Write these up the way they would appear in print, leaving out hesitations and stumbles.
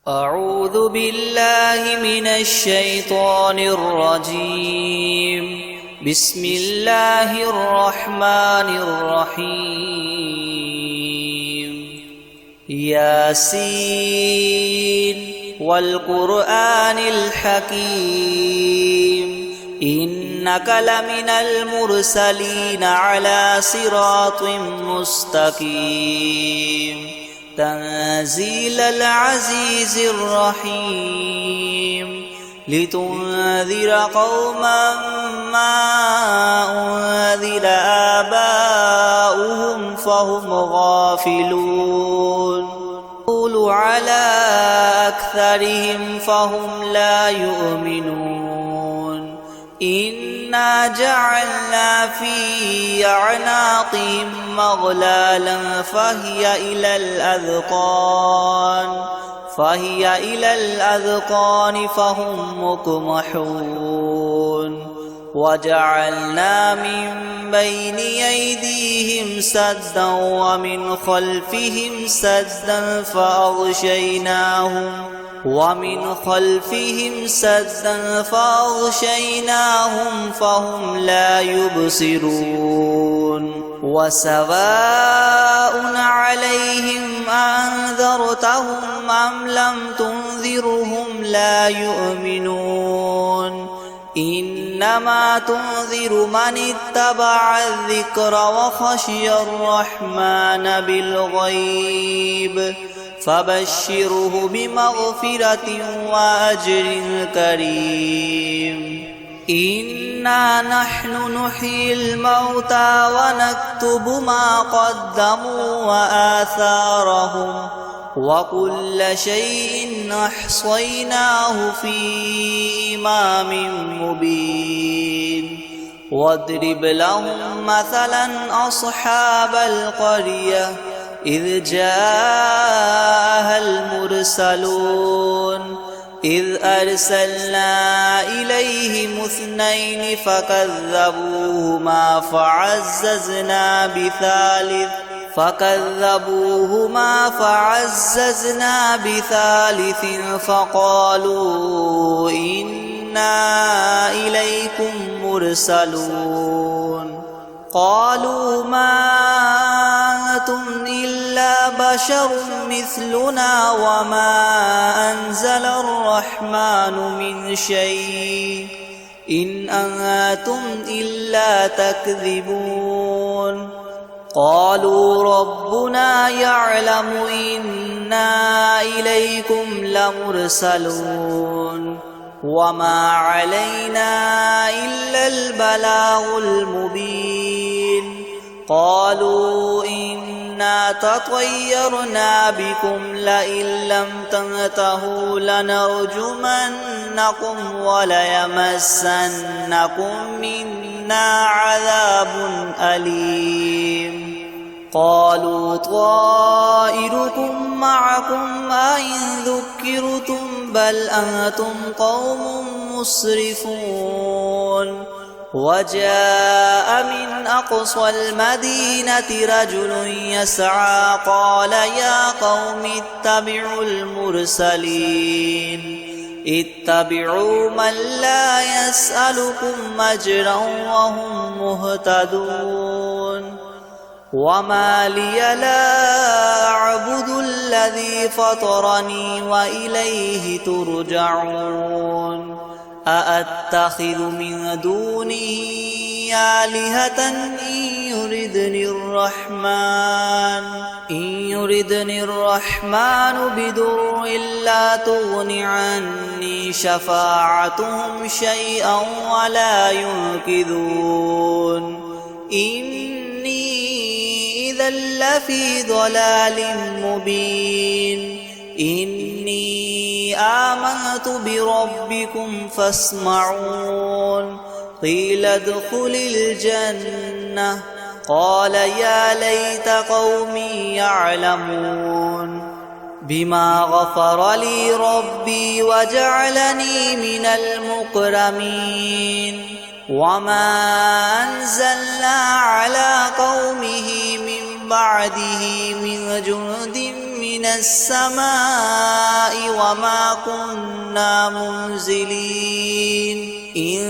أعوذ بالله من الشيطان الرجيم. بسم الله الرحمن الرحيم. ياسين والقرآن الحكيم إنك لمن المرسلين على صراط مستقيم تنزيل العزيز الرحيم لتنذر قوما ما أنذر آباؤهم فهم غافلون قل على أكثرهم فهم لا يؤمنون إنا جعلنا في أعناقهم مغلالا فهي إلى الأذقان فهم مقمحون وجعلنا من بين أيديهم سدا ومن خلفهم سدا فأغشيناهم فهم لا يبصرون وسواء عليهم أنذرتهم أم لم تنذرهم لا يؤمنون إنما تنذر من اتبع الذكر وخشي الرحمن بالغيب فبشره بمغفرة وأجر كريم. إنا نحن نحيي الموتى ونكتب ما قدموا وآثارهم وكل شيء أحصيناه في إمام مبين. واضرب لهم مثلا أصحاب القرية إذ جاءها المرسلون إذ أرسلنا إليهم 2 فكذبوهما فعززنا بثالث فقالوا إنا إليكم مرسلون قالوا ما أنتم إلا بشر مثلنا وما أنزل الرحمن من شيء إن أنتم إلا تكذبون. قالوا ربنا يعلم إنا إليكم لمرسلون وما علينا إلا البلاغ المبين. قالوا إنا تطيرنا بكم لئن لم تنتهوا لنرجمنكم وليمسنكم منا عذاب أليم. قالوا طائركم معكم أئن ذكرتم بل أنتم قوم مسرفون. وجاء من أقصى المدينة رجل يسعى قال يا قوم اتبعوا المرسلين اتبعوا من لا يسألكم أجرا وهم مهتدون. وما لي لا أعبد الذي فطرني وإليه ترجعون. أأتخذ من دونه آلهة إن يردني الرحمن بدر لا تغن عني شفاعتهم شيئا ولا ينقذون. إني إذا لفي ضلال مبين. إني آمنت بربكم فاسمعون. قيل ادخل الجنة قال يا ليت قومي يعلمون بما غفر لي ربي وجعلني من المكرمين. وما أنزلنا على قومه من بعده من جند من من السماء وما كنا منزلين إن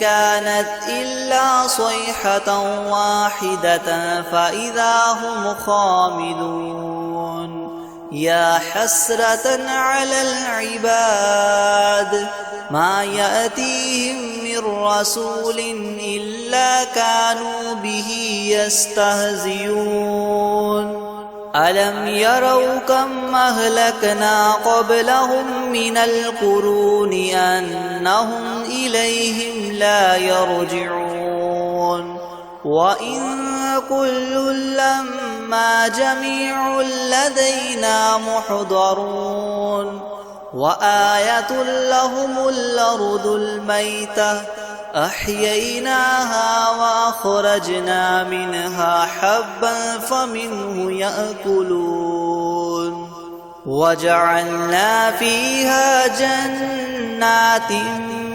كانت إلا صيحة واحدة فإذا هم خامدون يا حسرة على العباد ما يأتيهم من رسول إلا كانوا به يستهزئون ألم يروا كم أهلكنا قبلهم من القرون أنهم إليهم لا يرجعون وإن كل لما جميع لدينا محضرون وآية لهم الأرض الميتة أحييناها وأخرجنا منها حبا فمنه يأكلون وجعلنا فيها جنات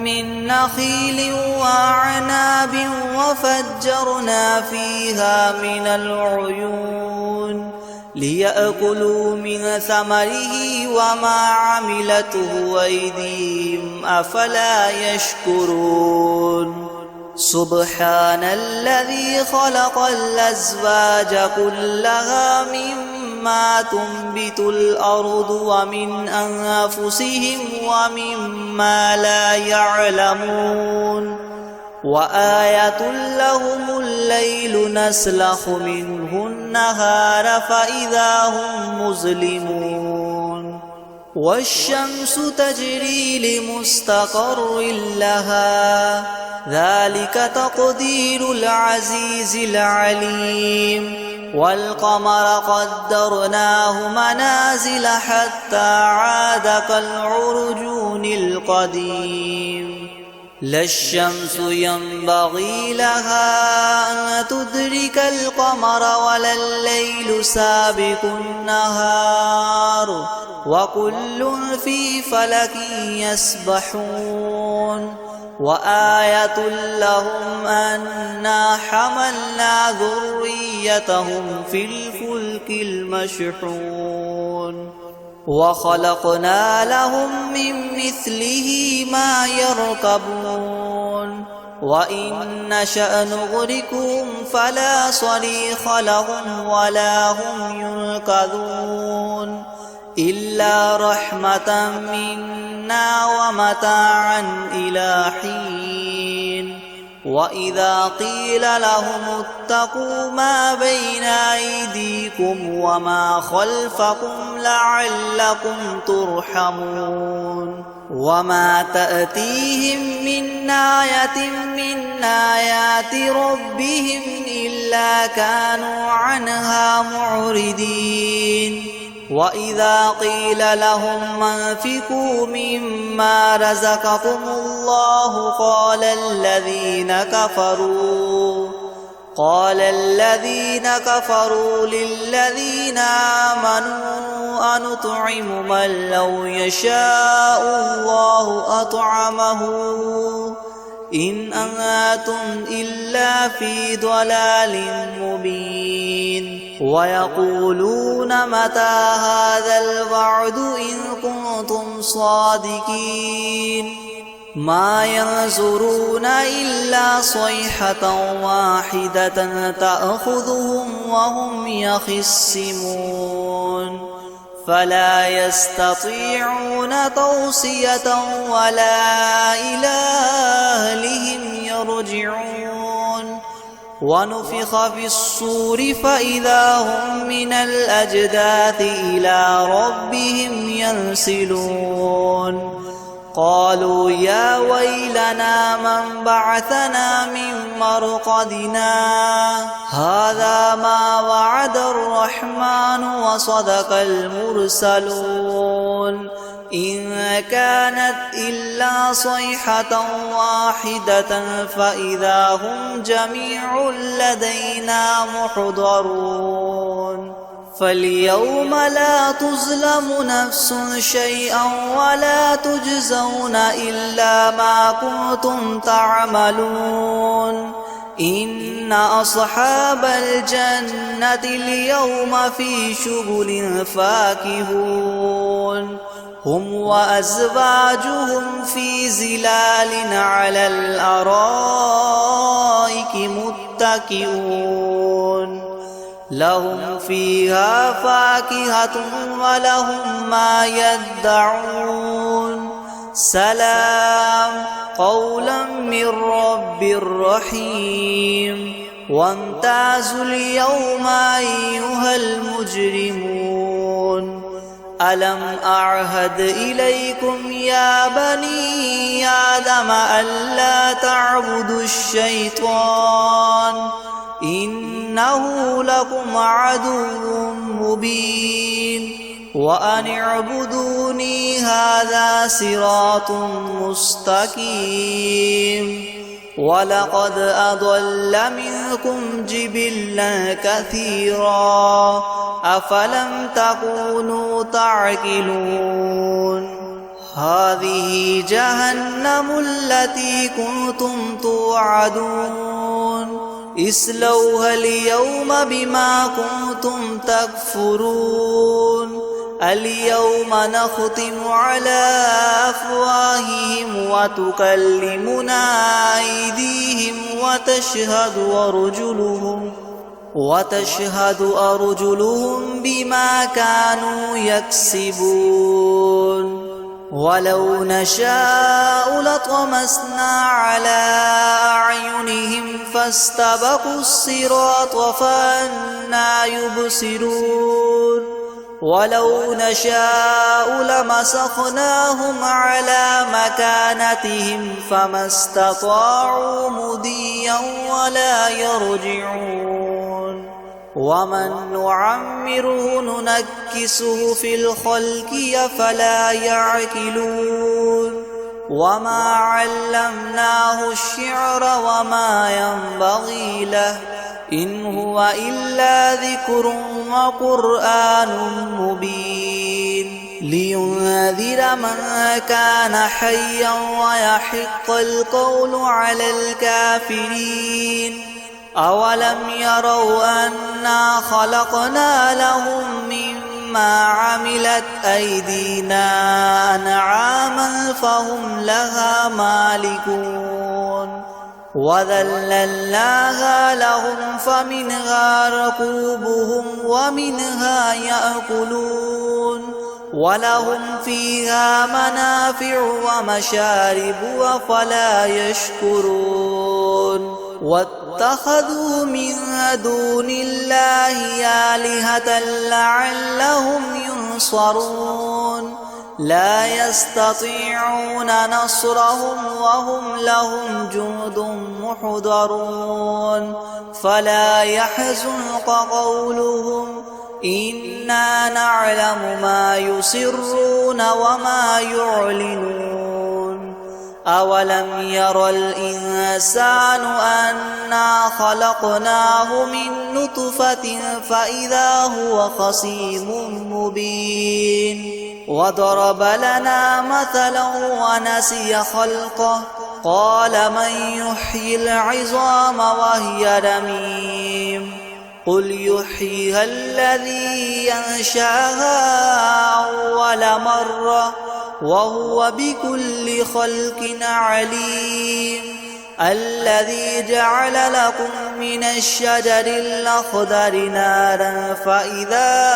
من نخيل وأعناب وفجرنا فيها من العيون ليأكلوا من ثمره وما عملته أيديهم أفلا يشكرون سبحان الذي خلق الأزواج كلها مما تنبت الأرض ومن أنفسهم ومما لا يعلمون وآية لهم الليل نسلخ منه النهار فإذا هم مظلمون والشمس تجري لمستقر لها ذلك تقدير العزيز العليم والقمر قدرناه منازل حتى عاد كالعرجون القديم لا الشمس ينبغي لها أن تدرك القمر ولا الليل سابق النهار وكل في فلك يسبحون وآية لهم أنا حملنا ذريتهم في الفلك المشحون وخلقنا لهم من مثله ما يركبون وإن نشأ نغرقهم فلا صريخ لهم ولا هم ينقذون إلا رحمة منا ومتاعا إلى حين وإذا قيل لهم اتقوا ما بين أيديكم وما خلفكم لعلكم ترحمون وما تأتيهم من آية من آيات ربهم إلا كانوا عنها معرضين وإذا قيل لهم انفقوا مما رزقكم الله قال الذين كفروا للذين آمنوا أنطعم من لو يشاء الله أطعمه إن أنتم إلا في ضلال مبين ويقولون متى هذا الوعد إن كنتم صادقين ما ينظرون إلا صيحة واحدة تأخذهم وهم يخصمون فلا يستطيعون توصية ولا إلى أهلهم يرجعون ونفخ في الصور فإذا هم من الأجداث إلى ربهم ينسلون قالوا يا ويلنا من بعثنا من مرقدنا هذا ما وعد الرحمن وصدق المرسلون إن كانت إلا صيحة واحدة فإذا هم جميع لدينا محضرون فاليوم لا تظلم نفس شيئا ولا تجزون إلا ما كنتم تعملون إن أصحاب الجنة اليوم في شغل فاكهون هم وأزواجهم في ظلال على الأرائك متكئون لهم فيها فاكهة ولهم ما يدعون سلام قولا من رب رحيم وامتازوا اليوم أيها المجرمون ألم أعهد إليكم يا بني آدم ألا تعبدوا الشيطان إنه لكم عدو مبين وأن اعبدوني هذا صراط مستقيم ولقد أضل منكم جبلا كثيرا أفلم تكونوا تعقلون هذه جهنم التي كنتم توعدون اصلوها اليوم بما كنتم تكفرون اليوم نختم على أفواههم وتكلمنا أيديهم وتشهد أرجلهم بما كانوا يكسبون ولو نشاء لطمسنا على أعينهم فاستبقوا الصراط فأنى يبصرون ولو نشاء لمسخناهم على مكانتهم فما استطاعوا مضيا ولا يرجعون ومن نعمره ننكسه في الخلق أفلا يعقلون وما علمناه الشعر وما ينبغي له إن هو إلا ذكر وقرآن مبين لينذر من كان حيا ويحق القول على الكافرين أولم يروا أنا خلقنا لهم مما عملت أيدينا أنعاما فهم لها مالكون وذللناها لهم فمنها ركوبهم ومنها يأكلون ولهم فيها منافع ومشارب أفلا يشكرون واتخذوا من دون الله آلهة لعلهم ينصرون لا يستطيعون نصرهم وهم لهم جند محضرون فلا يحزنك قولهم إنا نعلم ما يسرون وما يعلنون أولم ير الإنسان أنا خلقناه من نطفة فإذا هو خصيم مبين وضرب لنا مثلا ونسي خلقه قال من يحيي العظام وهي رميم قل يحييها الذي ينشأها أول مرة وهو بكل خلق عليم الذي جعل لكم من الشجر الأخضر نارا فإذا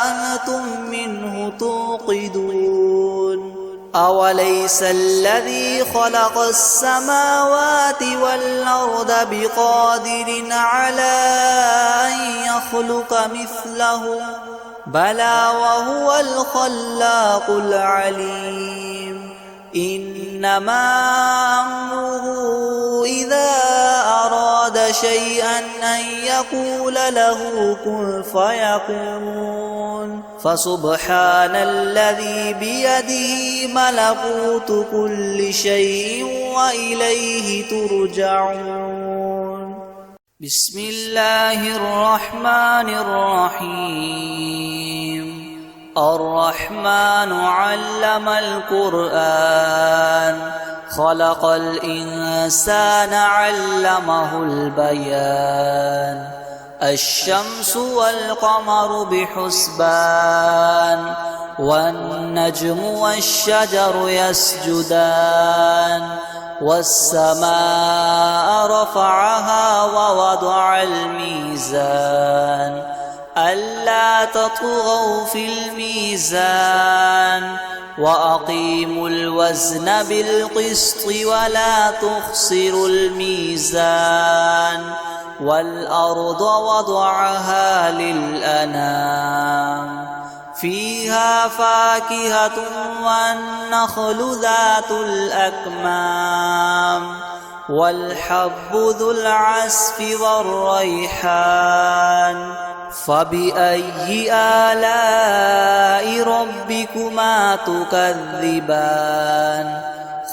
أنتم منه توقدون أوليس الذي خلق السماوات والأرض بقادر على أن يخلق مثلهم بلى وهو الخلاق العليم إنما أمره إذا أراد شيئا أن يقول له كن فيكون فسبحان الذي بيده ملكوت كل شيء وإليه ترجعون بسم الله الرحمن الرحيم الرحمن علم القرآن خلق الإنسان علمه البيان الشمس والقمر بحسبان والنجم والشجر يسجدان والسماء رفعها ووضع الميزان ألا تطغوا في الميزان وأقيموا الوزن بالقسط ولا تخسروا الميزان والأرض وضعها للأنام فيها فاكهة والنخل ذات الأكمام والحب ذو العصف والريحان فبأي آلاء ربكما تكذبان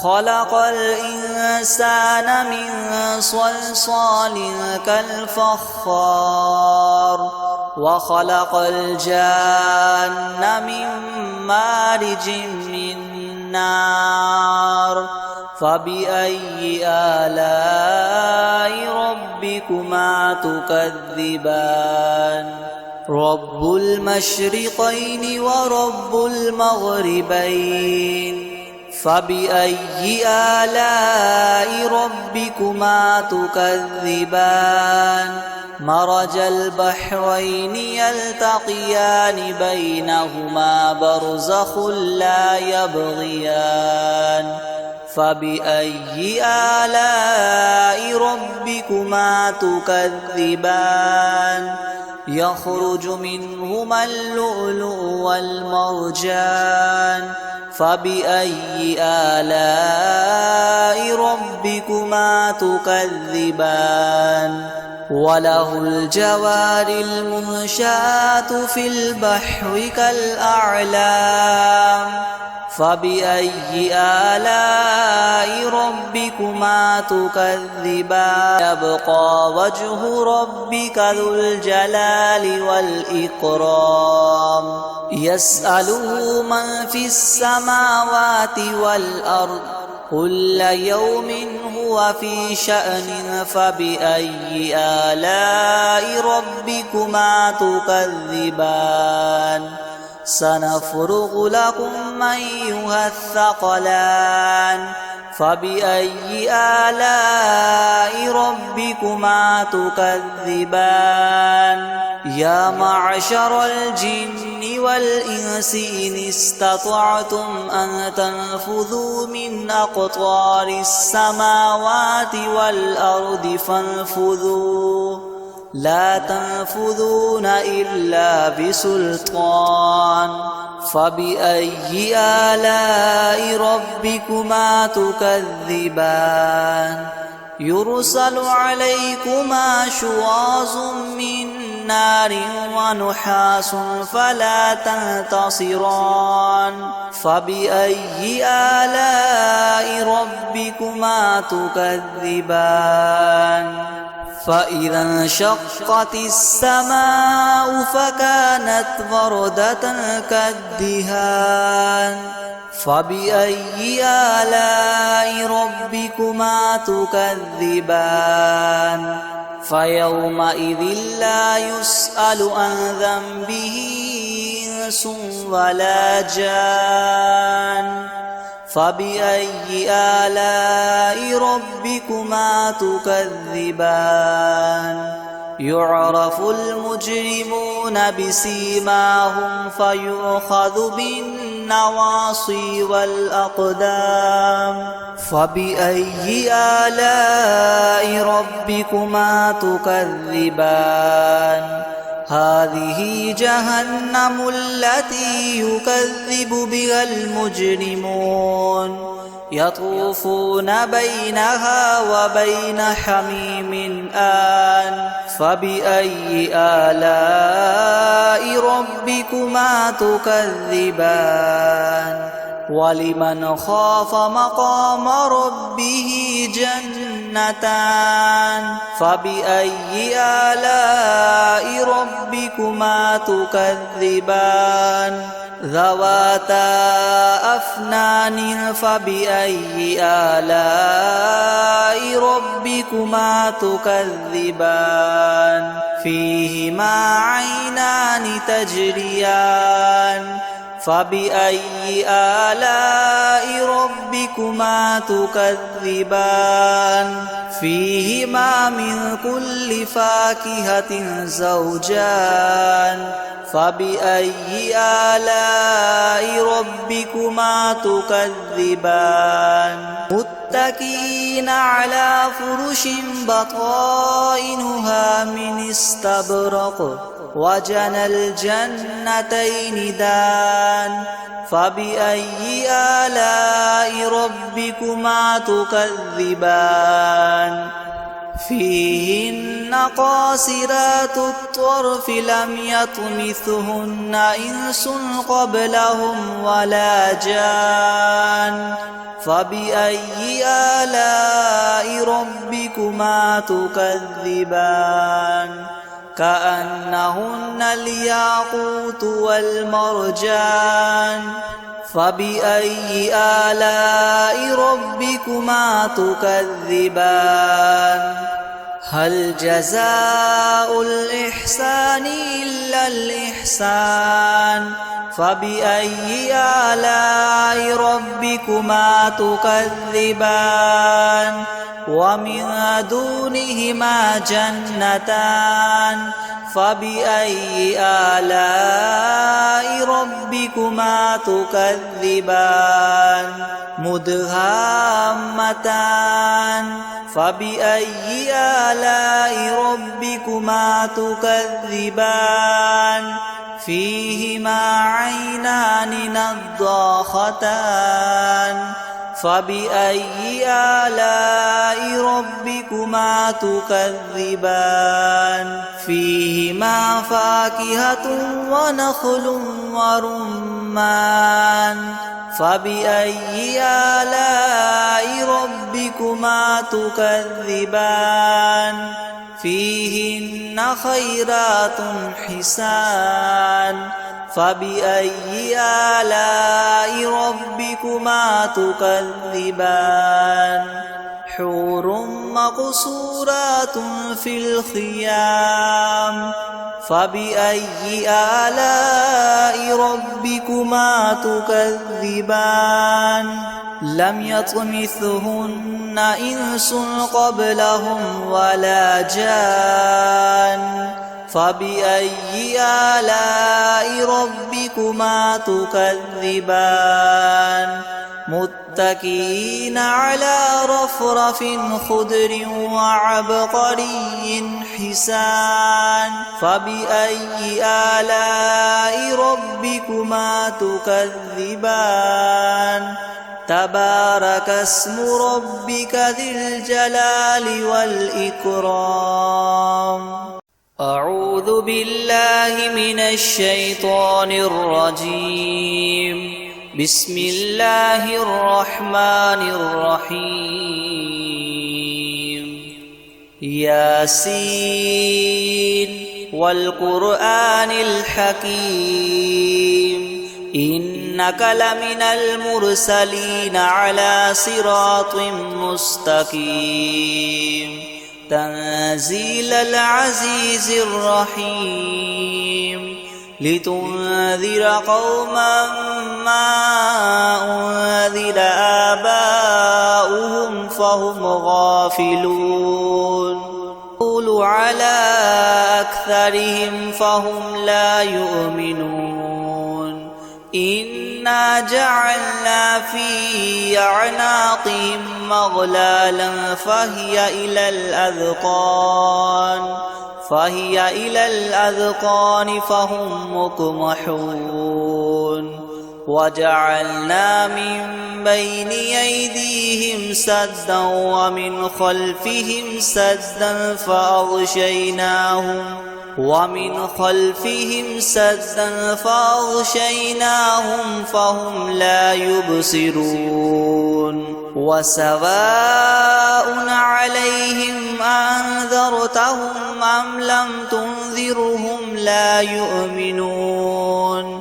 خلق الإنسان من صلصال كالفخار وخلق الجان من مارج من نار فبأي آلاء ربكما تكذبان رب المشرقين ورب المغربين فبأي آلاء ربكما تكذبان مرج البحرين يلتقيان بينهما برزخ لا يبغيان فبأي آلاء ربكما تكذبان يخرج منهما اللؤلؤ والمرجان فبأي آلاء ربكما تكذبان وله الجوار المنشآت في البحر كالأعلام فبأي آلاء ربكما تكذبان يبقى وجه ربك ذو الجلال والإكرام يسأله من في السماوات والأرض كل يوم هو في شأن فبأي آلاء ربكما تكذبان سنفرغ لكم أيها الثقلان فبأي آلاء ربكما تكذبان يا معشر الجن والإنس إن استطعتم أن تنفذوا من أقطار السماوات والأرض فانفذوا لا تنفذون إلا بسلطان فبأي آلاء ربكما تكذبان يرسل عليكما شواظ من نار ونحاس فلا تنتصران فبأي آلاء ربكما تكذبان فإذا انشقت السماء فكانت وردة كالدهان فبأي آلاء ربكما تكذبان فيومئذ لا يسأل عن ذنبه إنس ولا جان فبأي آلاء ربكما تكذبان يعرف المجرمون بسيماهم فيؤخذ بالنواصي والأقدام فبأي آلاء ربكما تكذبان هذه جهنم التي يكذب بها المجرمون يطوفون بينها وبين حميم آن فبأي آلاء ربكما تكذبان ولمن خاف مقام ربه جنتان فبأي آلاء ربكما تكذبان ذواتا أفنان فبأي آلاء ربكما تكذبان فيهما عينان تجريان فبأي آلاء ربكما تكذبان فيهما من كل فاكهة زوجان فبأي آلاء ربكما تكذبان متكئين على فرش بطائنها من استبرق وجنى الجنتين دان فبأي آلاء ربكما تكذبان فيهن قاصرات الطرف لم يطمثهن إنس قبلهم ولا جان فبأي آلاء ربكما تكذبان كأنهن الياقوت والمرجان فبأي آلاء ربكما تكذبان هل جزاء الإحسان إلا الإحسان فبأي آلاء ربكما تكذبان ومن دونهما جنتان فبأي آلاء ربكما تكذبان مدهامتان فبأي آلاء ربكما تكذبان فيهما عينان نضاختان فبأي آلاء ربكما تكذبان فيهما فاكهة ونخل ورمان فبأي آلاء ربكما تكذبان فيهن خيرات حسان فبأي آلاء ربكما تكذبان حور مقصورات في الخيام فبأي آلاء ربكما تكذبان لم يطمثهن إنس قبلهم ولا جان فبأي آلاء ربكما تكذبان متكئين على رفرف خضر وعبقري حسان فبأي آلاء ربكما تكذبان تبارك اسم ربك ذي الجلال والإكرام أعوذ بالله من الشيطان الرجيم بسم الله الرحمن الرحيم ياسين والقرآن الحكيم إنك لمن المرسلين على صراط مستقيم تنزيل العزيز الرحيم لتنذر قوما ما أنذر آباؤهم فهم غافلون قل على أكثرهم فهم لا يؤمنون إنا جعلنا في أعناقهم مغلالا فهي إلى الأذقان فهم مقمحون وجعلنا من بين أيديهم سدا ومن خلفهم سدا فأغشيناهم فهم لا يبصرون وسواء عليهم أنذرتهم أم لم تنذرهم لا يؤمنون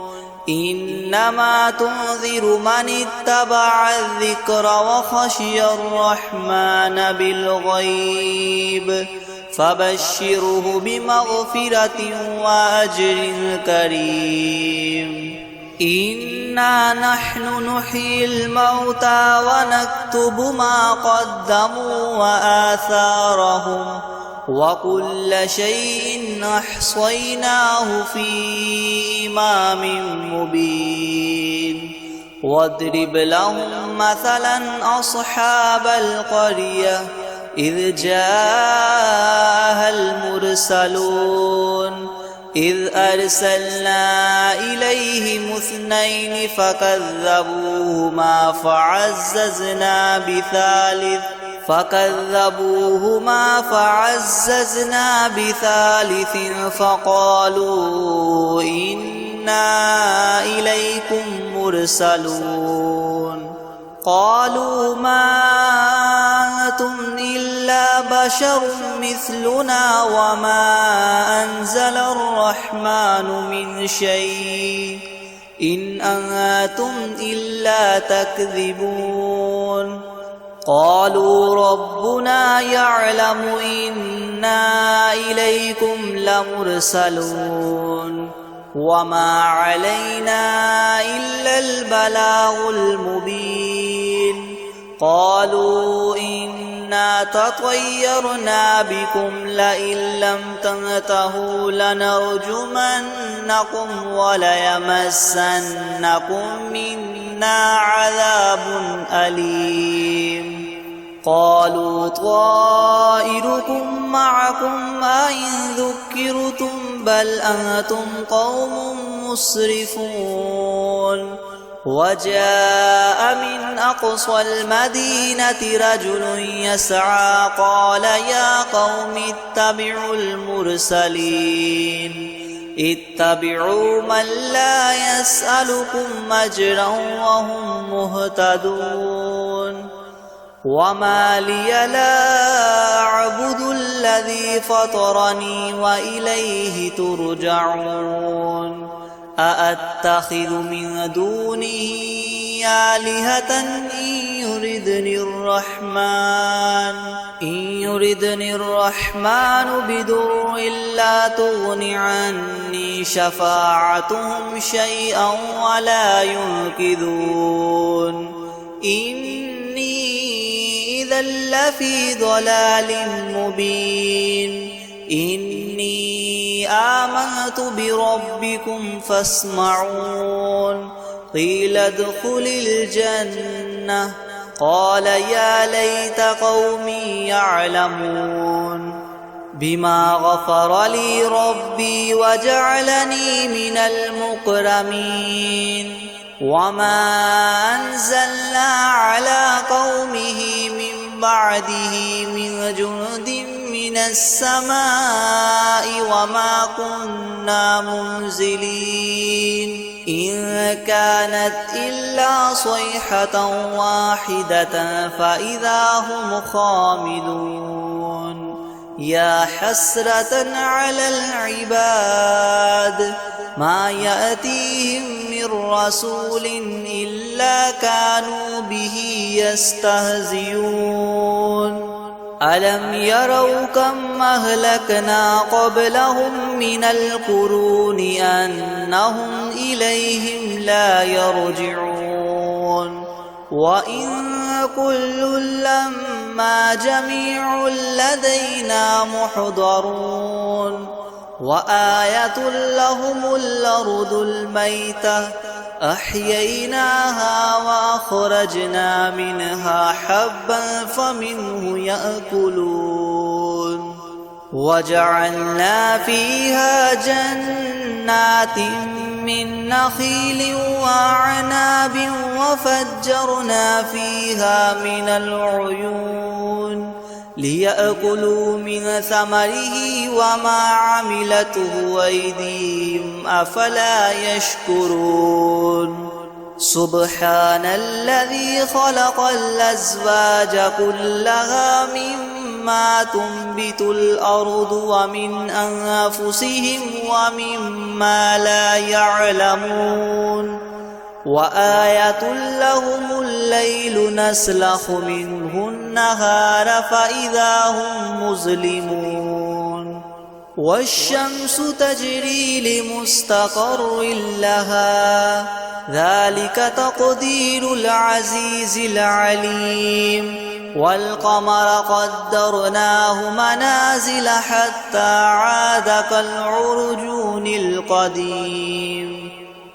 إنما تنذر من اتبع الذكر وخشي الرحمن بالغيب فبشره بمغفرة وأجر كريم إنا نحن نحيي الموتى ونكتب ما قدموا وآثارهم وكل شيء أحصيناه في إمام مبين واضرب لهم مثلا أصحاب القرية إذ جاءها المرسلون إذ أرسلنا إليهم 2 فكذبوهما فعززنا بثالث فقالوا إنا إليكم مرسلون قالوا ما أنتم إلا بشر مثلنا وما أنزل الرحمن من شيء إن أنتم إلا تكذبون قالوا ربنا يعلم إنا إليكم لمرسلون وما علينا إلا البلاغ المبين قالوا إنا تطيرنا بكم لئن لم تنتهوا لنرجمنكم وليمسنكم منا عذاب أليم قالوا طائركم معكم أئن ذكرتم بل أنتم قوم مسرفون وجاء من أقصى المدينة رجل يسعى قال يا قوم اتبعوا المرسلين اتبعوا من لا يسألكم أجرا وهم مهتدون وما لي لا أعبد الذي فطرني وإليه ترجعون أأتخذ من دونه آلهة إن يردني الرحمن بدر لا تغن عني شفاعتهم شيئا ولا ينقذون إني إذا لفي ضلال مبين إني آمنت بربكم فاسمعون قيل ادخل الجنة قال يا ليت قومي يعلمون بما غفر لي ربي وجعلني من المكرمين وما أنزلنا على قومه من بعده من جند من السماء وما كنا منزلين إن كانت إلا صيحة واحدة فإذا هم خامدون يا حسرة على العباد ما يأتيهم من رسول إلا كانوا به يستهزئون ألم يروا كم أهلكنا قبلهم من القرون أنهم إليهم لا يرجعون وإن كل لما جميع لدينا محضرون وآية لهم الأرض الميتة أحييناها وأخرجنا منها حبا فمنه يأكلون وجعلنا فيها جنات من نخيل وأعناب وفجرنا فيها من العيون ليأكلوا من ثمره وما عملته أيديهم أفلا يشكرون سبحان الذي خلق الأزواج كلها مما تنبت الأرض ومن أنفسهم ومما لا يعلمون وآية لهم الليل نسلخ منه النهار فإذا هم مظلمون والشمس تجري لمستقر لها ذلك تقدير العزيز العليم والقمر قدرناه منازل حتى عاد كالعرجون القديم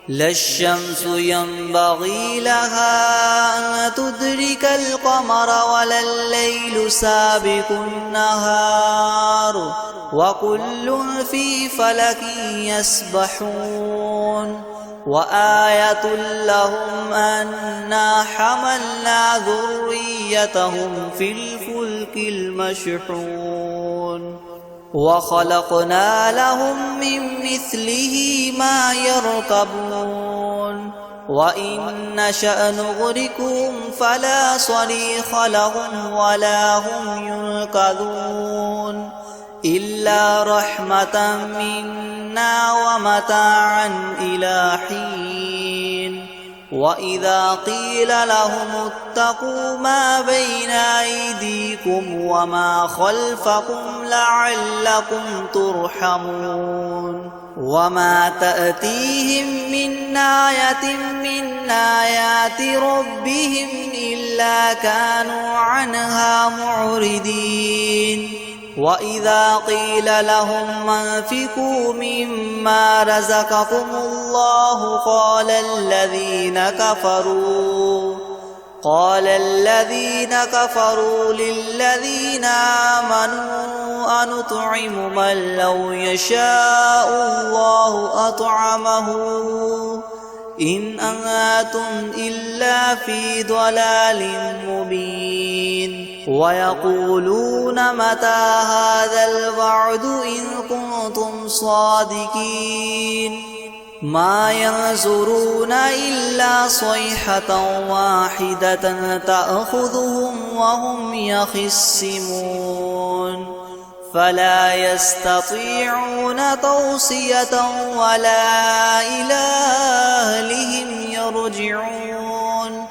لا الشمس ينبغي لها أن تدرك القمر ولا الليل سابق النهار وكل في فلك يسبحون وآية لهم أنا حملنا ذريتهم في الفلك المشحون وخلقنا لهم من مثله ما يركبون وإن نشأ نغرقهم فلا صريخ لهم ولا هم ينقذون إلا رحمة منا ومتاعا إلى حين وإذا قيل لهم اتقوا ما بين أيديكم وما خلفكم لعلكم ترحمون وما تأتيهم من آية من آيات ربهم إلا كانوا عنها معرضين وإذا قيل لهم انفقوا مما رزقكم الله قال الذين كفروا للذين آمنوا أنطعم من لو يشاء الله أطعمه إن أنتم إلا في ضلال مبين ويقولون متى هذا الوعد إن كنتم صادقين ما ينظرون إلا صيحة واحدة تأخذهم وهم يخصمون فلا يستطيعون توصية ولا إلى أهلهم يرجعون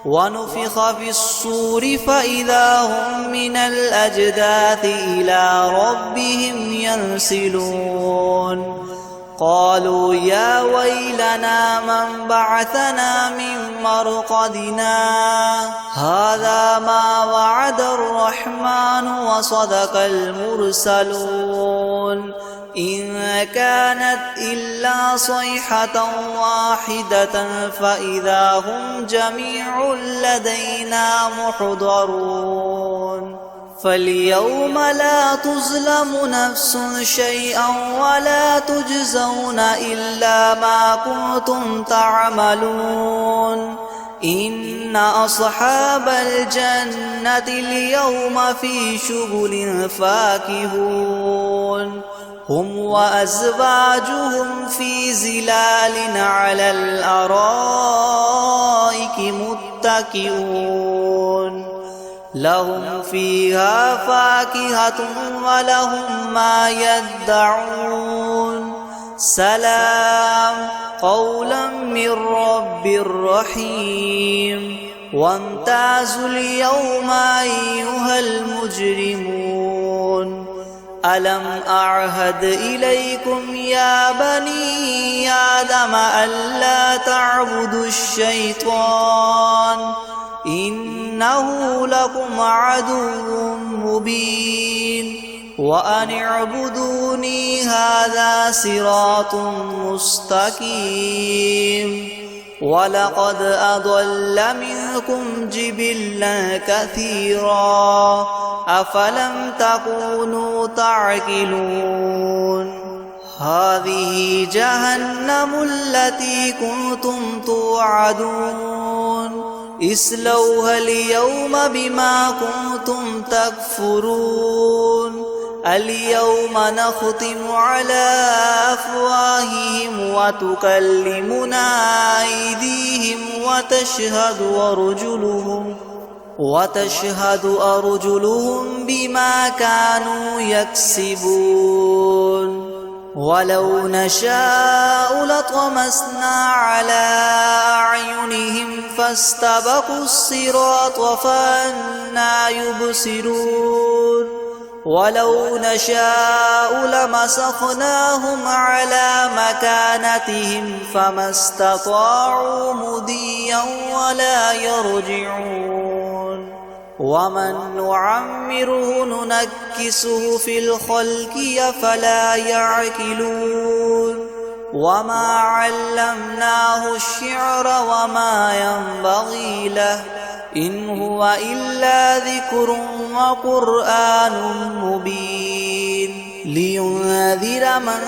ونفخ في الصور فإذا هم من الأجداث إلى ربهم ينسلون قالوا يا ويلنا من بعثنا من مرقدنا هذا ما وعد الرحمن وصدق المرسلون إن كانت إلا صيحة واحدة فإذا هم جميع لدينا محضرون فاليوم لا تظلم نفس شيئا ولا تجزون إلا ما كنتم تعملون إن أصحاب الجنة اليوم في شغل فاكهون هم وأزواجهم في ظلال على الأرائك متكئون لهم فيها فاكهة ولهم ما يدعون سلام قولا من رب رحيم وامتازوا اليوم أيها المجرمون ألم أعهد إليكم يا بني آدم ألا تعبدوا الشيطان إنه لكم عدو مبين وأن اعبدوني هذا صراط مستقيم ولقد أضل منكم جبلا كثيرا أفلم تكونوا تعقلون هذه جهنم التي كنتم توعدون اصلوها اليوم بما كنتم تكفرون اليوم نختم على أفواههم وتكلمنا أيديهم وتشهد أرجلهم بما كانوا يكسبون ولو نشاء لطمسنا على أعينهم فاستبقوا الصراط فأنى يبصرون ولو نشاء لمسخناهم على مكانتهم فما استطاعوا مضيا ولا يرجعون ومن نعمره ننكسه في الخلق أفلا يعقلون وما علمناه الشعر وما ينبغي له إن هو إلا ذكر وقرآن مبين لينذر من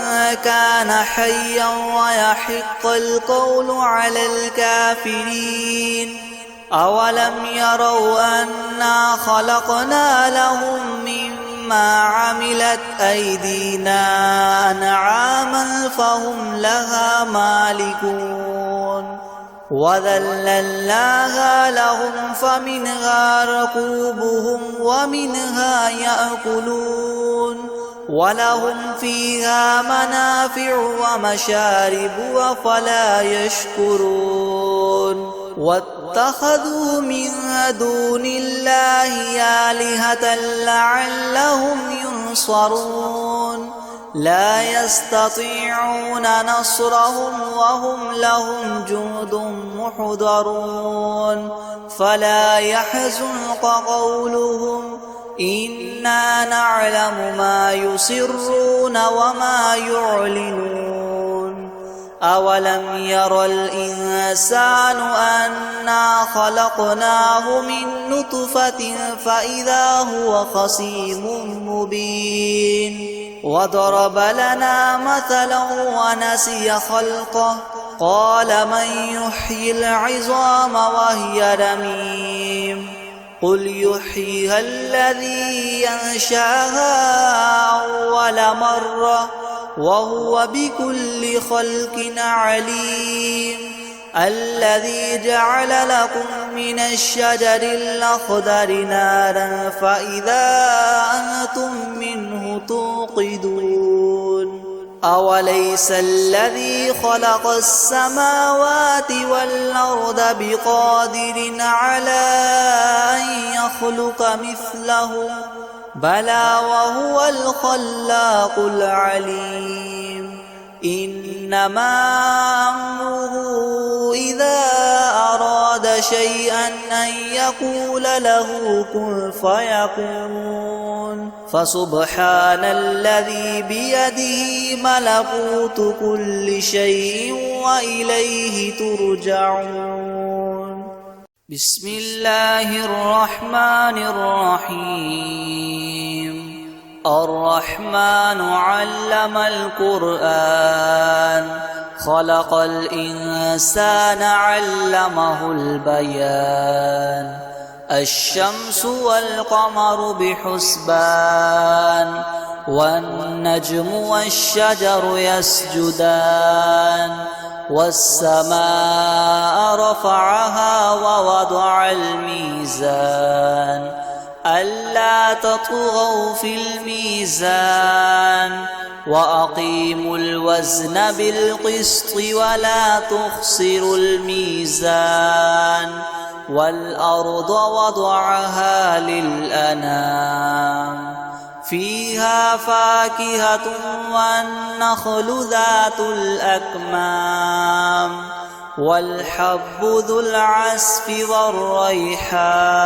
كان حيا ويحق القول على الكافرين أولم يروا أنا خلقنا لهم مما عملت أيدينا أنعاما فهم لها مالكون وذللناها لهم فمنها ركوبهم ومنها يأكلون ولهم فيها منافع ومشارب أفلا يشكرون واتخذوا من دون الله آلهة لعلهم ينصرون لا يستطيعون نصرهم وهم لهم جند محضرون فلا يحزنك قولهم إنا نعلم ما يسرون وما يعلنون أولم ير الإنسان أنا خلقناه من نطفة فإذا هو خصيم مبين وضرب لنا مثلا ونسي خلقه قال من يحيي العظام وهي رميم قل يحييها الذي ينشأها أول مرة وهو بكل خلق عليم الذي جعل لكم من الشجر الأخضر نارا فإذا أنتم منه توقدون أوليس الذي خلق السماوات والأرض بقادر على أن يخلق مثلهم بلى وهو الخلاق العليم إنما أمره إذا أراد شيئا أن يقول له كن فيكون فسبحان الذي بيده ملكوت كل شيء وإليه ترجعون بسم الله الرحمن الرحيم الرحمن علم القرآن خلق الإنسان علمه البيان الشمس والقمر بحسبان والنجم والشجر يسجدان والسماء رفعها ووضع الميزان ألا تطغوا في الميزان وأقيموا الوزن بالقسط ولا تخسروا الميزان والأرض وضعها للأنام فيها فاكهة والنخل ذات الأكمام والحب ذو العصف والريحان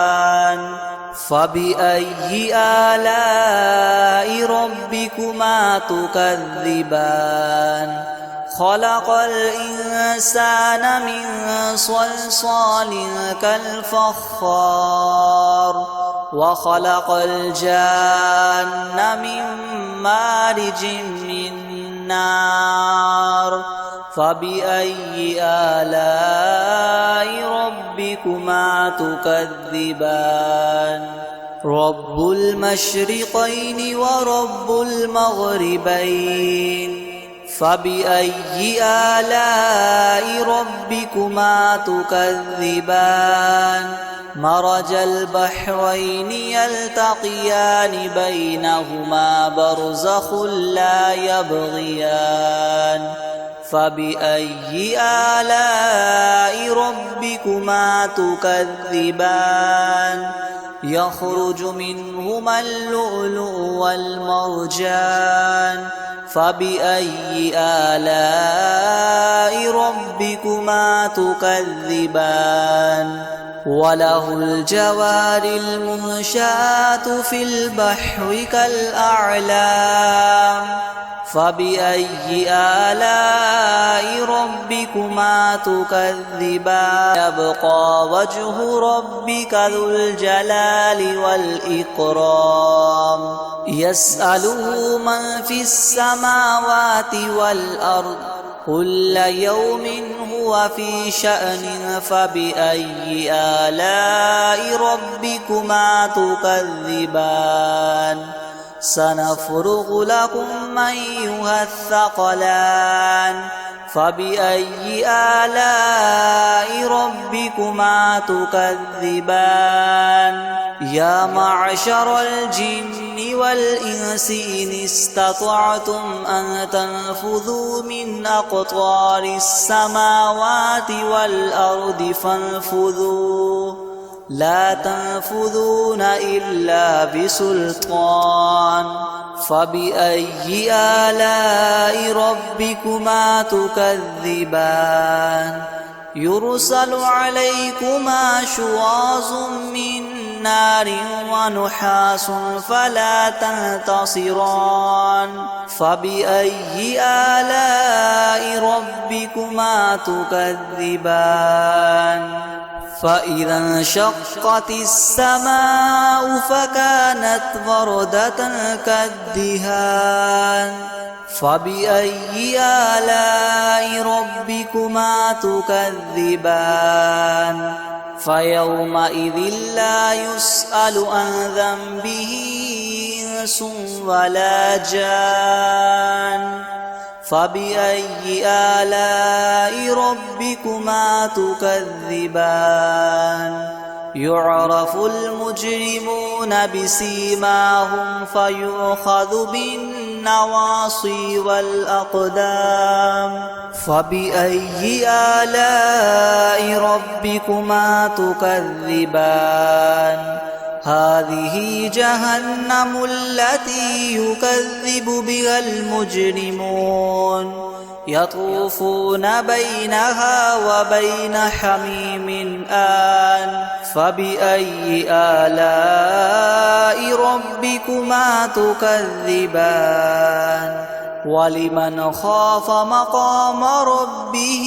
فبأي آلاء ربكما تكذبان خلق الإنسان من صلصال كالفخار وخلق الجان من مارج من نار فبأي آلاء ربكما تكذبان رب المشرقين ورب المغربين فبأي آلاء ربكما تكذبان مرج البحرين يلتقيان بينهما برزخ لا يبغيان فبأي آلاء ربكما تكذبان يخرج منهما اللؤلؤ والمرجان فبأي آلاء ربكما تكذبان وله الجوار المنشآت في البحر كالأعلام فبأي آلاء ربكما تكذبان يبقى وجه ربك ذو الجلال والإكرام يسأله من في السماوات والأرض كل يوم هو في شأن فبأي آلاء ربكما تكذبان سنفرغ لكم أيها الثقلان فبأي آلاء ربكما تكذبان يا معشر الجن والإنس إن استطعتم أن تنفذوا من أقطار السماوات والأرض فانفذوا لا تنفذون إلا بسلطان فبأي آلاء ربكما تكذبان يرسل عليكما شواظ من نار ونحاس فلا تنتصران فبأي آلاء ربكما تكذبان فإذا انشقت السماء فكانت وردة كالدهان فبأي آلاء ربكما تكذبان فيومئذ لا يسأل عن ذنبه إنس ولا جان فبأي آلاء ربكما تكذبان يعرف المجرمون بسيماهم فيؤخذ بالنواصي والأقدام فبأي آلاء ربكما تكذبان هذه جهنم التي يكذب بها المجرمون يطوفون بينها وبين حميم آن فبأي آلاء ربكما تكذبان ولمن خاف مقام ربه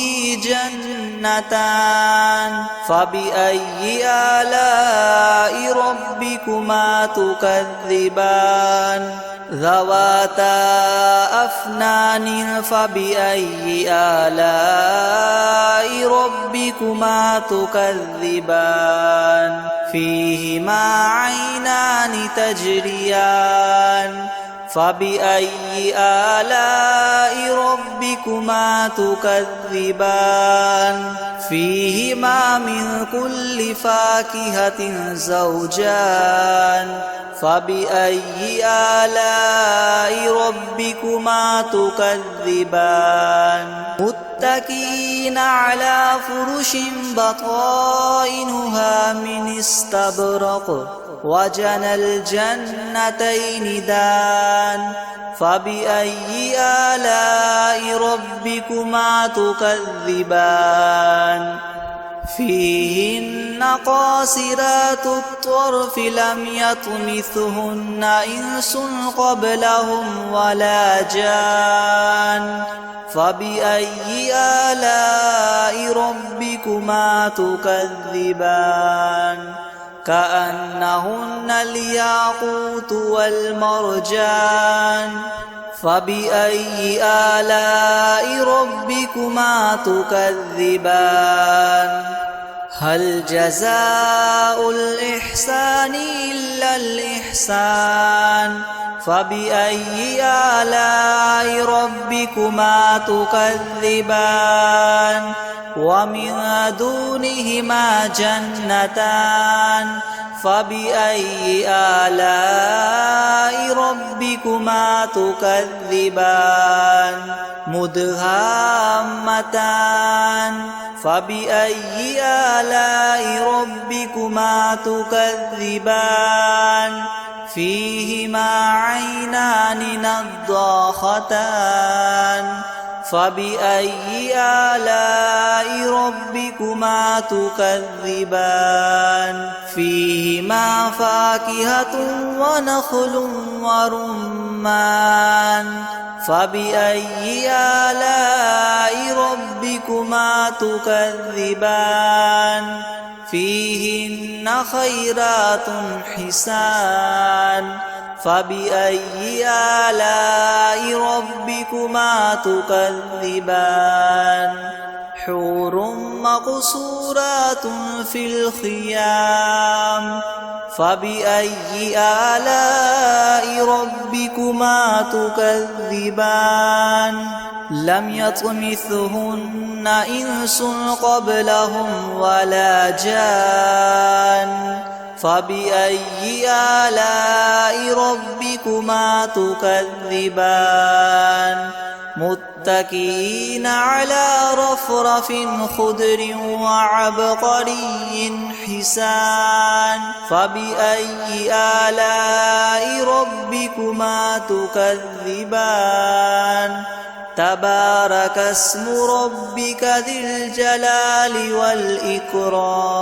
جنتان فبأي آلاء ربكما تكذبان ذواتا أفنان فبأي آلاء ربكما تكذبان فيهما عينان تجريان فبأي آلاء ربكما تكذبان فيهما من كل فاكهة زوجان فبأي آلاء ربكما تكذبان متكئين على فرش بطائنها من استبرق وجنى الجنتين دان فبأي آلاء ربكما تكذبان فيهن قاصرات الطرف لم يطمثهن إنس قبلهم ولا جان فبأي آلاء ربكما تكذبان كأنهن الياقوت والمرجان فبأي آلاء ربكما تكذبان هل جزاء الإحسان إلا الإحسان فبأي آلاء ربكما تكذبان ومن دونهما جنتان فبأي آلاء ربكما تكذبان مدهامتان فبأي آلاء ربكما تكذبان فيهما عينان نضاختان فبأي آلاء ربكما تكذبان فيهما فاكهة ونخل ورمان فبأي آلاء ربكما تكذبان فيهن خيرات حسان فبأي آلاء ربكما تكذبان حور مقصورات في الخيام فبأي آلاء ربكما تكذبان لم يطمثهن إنس قبلهم ولا جان فبأي آلاء ربكما تكذبان متكئين على رفرف خضر وعبقري حسان فبأي آلاء ربكما تكذبان تبارك اسم ربك ذي الجلال والإكرام